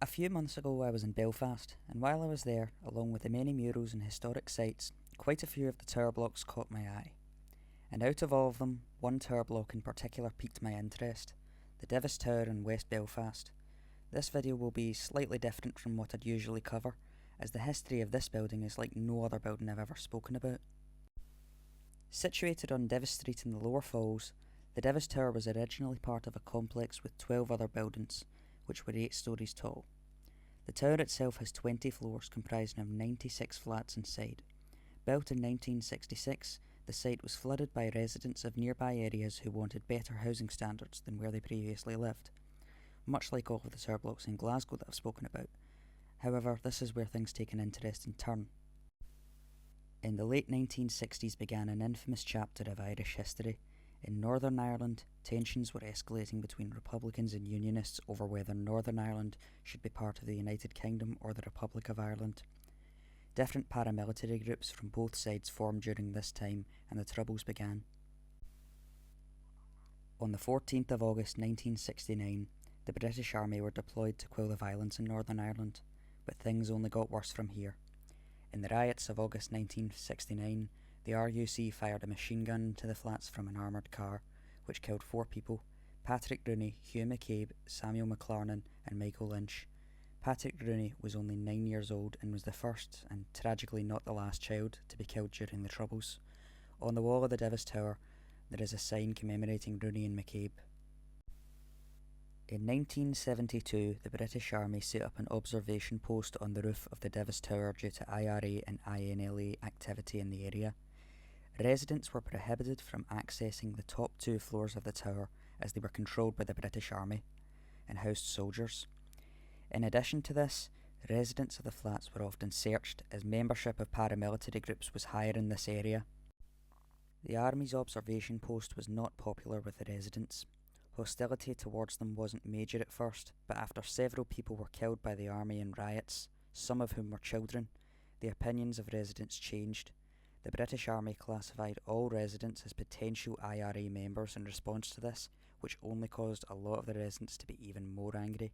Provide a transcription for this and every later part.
few months ago I was in Belfast, and while I was there, along with the many murals and historic sites, quite a few of the tower blocks caught my eye. And out of all of them, one tower block in particular piqued my interest, the Divis Tower in West Belfast. This video will be slightly different from what I'd usually cover, as the history of this building is like no other building I've ever spoken about. Situated on Divis Street in the Lower Falls, the Divis Tower was originally part of a complex with 12 other buildings, which were 8 stories tall. The tower itself has 20 floors comprising of 96 flats inside. Built in 1966, the site was flooded by residents of nearby areas who wanted better housing standards than where they previously lived, much like all of the tower blocks in Glasgow that I've spoken about. However, this is where things take an interesting turn. In the late 1960s began an infamous chapter of Irish history. In Northern Ireland, tensions were escalating between Republicans and Unionists over whether Northern Ireland should be part of the United Kingdom or the Republic of Ireland. Different paramilitary groups from both sides formed during this time, and the troubles began. On the 14th of August 1969, the British Army were deployed to quell the violence in Northern Ireland, but things only got worse from here. In the riots of August 1969, the RUC fired a machine gun into the flats from an armoured car, which killed 4 people: Patrick Rooney, Hugh McCabe, Samuel McLarnon and Michael Lynch. Patrick Rooney was only 9 years old and was the first, and tragically not the last child, to be killed during the Troubles. On the wall of the Divis Tower, there is a sign commemorating Rooney and McCabe. In 1972, the British Army set up an observation post on the roof of the Divis Tower due to IRA and INLA activity in the area. Residents were prohibited from accessing the top 2 floors of the tower as they were controlled by the British Army and housed soldiers. In addition to this, residents of the flats were often searched as membership of paramilitary groups was higher in this area. The Army's observation post was not popular with the residents. Hostility towards them wasn't major at first, but after several people were killed by the Army in riots, some of whom were children, the opinions of residents changed. The British Army classified all residents as potential IRA members in response to this, which only caused a lot of the residents to be even more angry.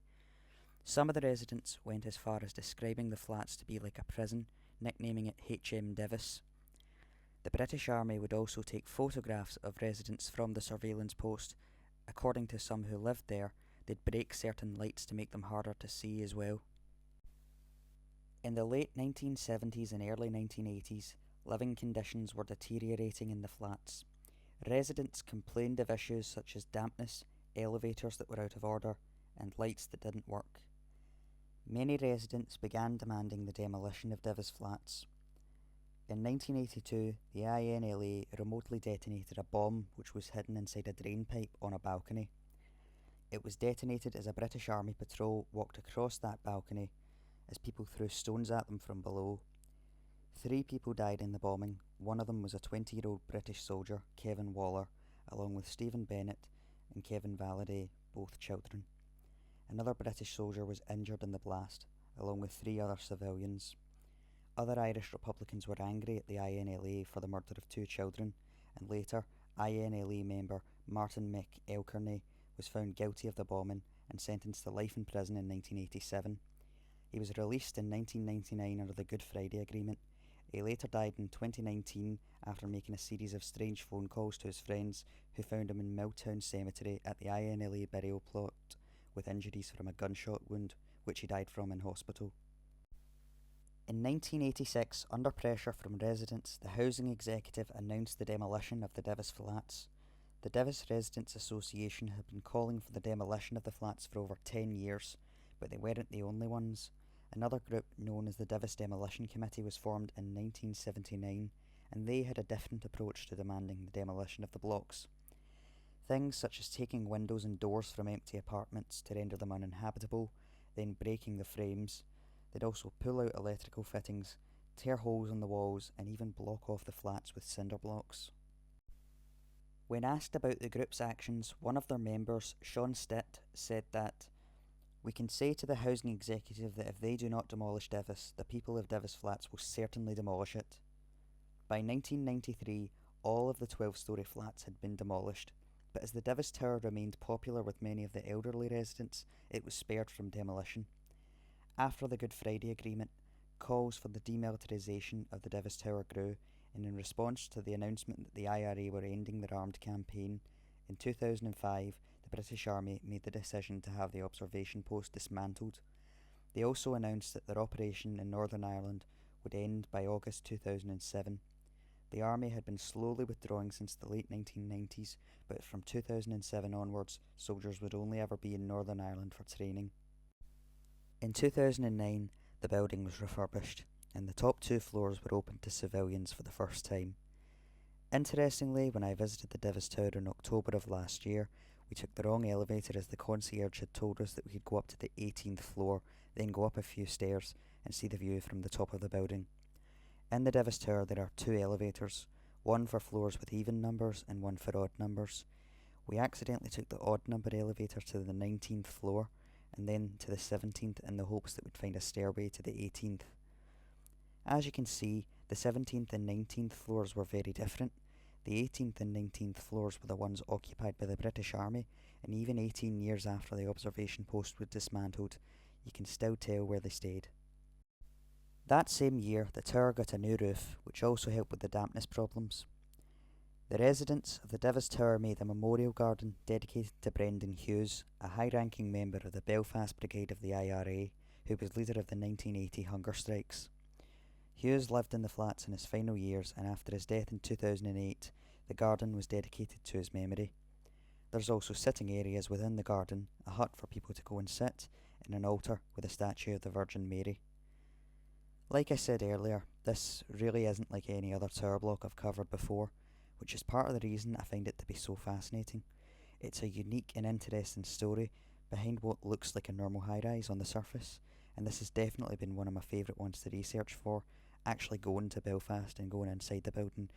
Some of the residents went as far as describing the flats to be like a prison, nicknaming it HM Divis. The British Army would also take photographs of residents from the surveillance post. According to some who lived there, they'd break certain lights to make them harder to see as well. In the late 1970s and early 1980s, living conditions were deteriorating in the flats. Residents complained of issues such as dampness, elevators that were out of order, and lights that didn't work. Many residents began demanding the demolition of Divis flats. In 1982, the INLA remotely detonated a bomb which was hidden inside a drain pipe on a balcony. It was detonated as a British Army patrol walked across that balcony as people threw stones at them from below. 3 people died in the bombing. One of them was a 20-year-old British soldier, Kevin Waller, along with Stephen Bennett and Kevin Valaday, both children. Another British soldier was injured in the blast, along with 3 other civilians. Other Irish Republicans were angry at the INLA for the murder of 2 children, and later, INLA member Martin McElkerney was found guilty of the bombing and sentenced to life in prison in 1987. He was released in 1999 under the Good Friday Agreement. He later died in 2019 after making a series of strange phone calls to his friends who found him in Milltown Cemetery at the INLA burial plot with injuries from a gunshot wound, which he died from in hospital. In 1986, under pressure from residents, the Housing Executive announced the demolition of the Divis flats. The Divis Residents Association had been calling for the demolition of the flats for over 10 years, but they weren't the only ones. Another group known as the Divis Demolition Committee was formed in 1979, and they had a different approach to demanding the demolition of the blocks. Things such as taking windows and doors from empty apartments to render them uninhabitable, then breaking the frames. They'd also pull out electrical fittings, tear holes in the walls, and even block off the flats with cinder blocks. When asked about the group's actions, one of their members, Sean Stitt, said that, "We can say to the Housing Executive that if they do not demolish Divis, the people of Divis flats will certainly demolish it." By 1993, all of the 12-storey flats had been demolished, but as the Divis Tower remained popular with many of the elderly residents, it was spared from demolition. After the Good Friday Agreement, calls for the demilitarisation of the Divis Tower grew, and in response to the announcement that the IRA were ending their armed campaign, in 2005 the British Army made the decision to have the observation post dismantled. They also announced that their operation in Northern Ireland would end by August 2007. The army had been slowly withdrawing since the late 1990s, but from 2007 onwards, soldiers would only ever be in Northern Ireland for training. In 2009, the building was refurbished, and the top 2 floors were opened to civilians for the first time. Interestingly, when I visited the Divis Tower in October of last year, we took the wrong elevator as the concierge had told us that we could go up to the 18th floor, then go up a few stairs and see the view from the top of the building. In the Divis Tower there are 2 elevators, one for floors with even numbers and one for odd numbers. We accidentally took the odd number elevator to the 19th floor and then to the 17th in the hopes that we'd find a stairway to the 18th. As you can see, the 17th and 19th floors were very different. The 18th and 19th floors were the ones occupied by the British Army, and even 18 years after the observation post was dismantled, you can still tell where they stayed. That same year, the tower got a new roof, which also helped with the dampness problems. The residents of the Divis Tower made a memorial garden dedicated to Brendan Hughes, a high-ranking member of the Belfast Brigade of the IRA, who was leader of the 1980 hunger strikes. Hughes lived in the flats in his final years, and after his death in 2008, the garden was dedicated to his memory. There's also sitting areas within the garden, a hut for people to go and sit, and an altar with a statue of the Virgin Mary. Like I said earlier, this really isn't like any other tower block I've covered before, which is part of the reason I find it to be so fascinating. It's a unique and interesting story behind what looks like a normal high-rise on the surface, and this has definitely been one of my favourite ones to research for, actually going to Belfast and going inside the building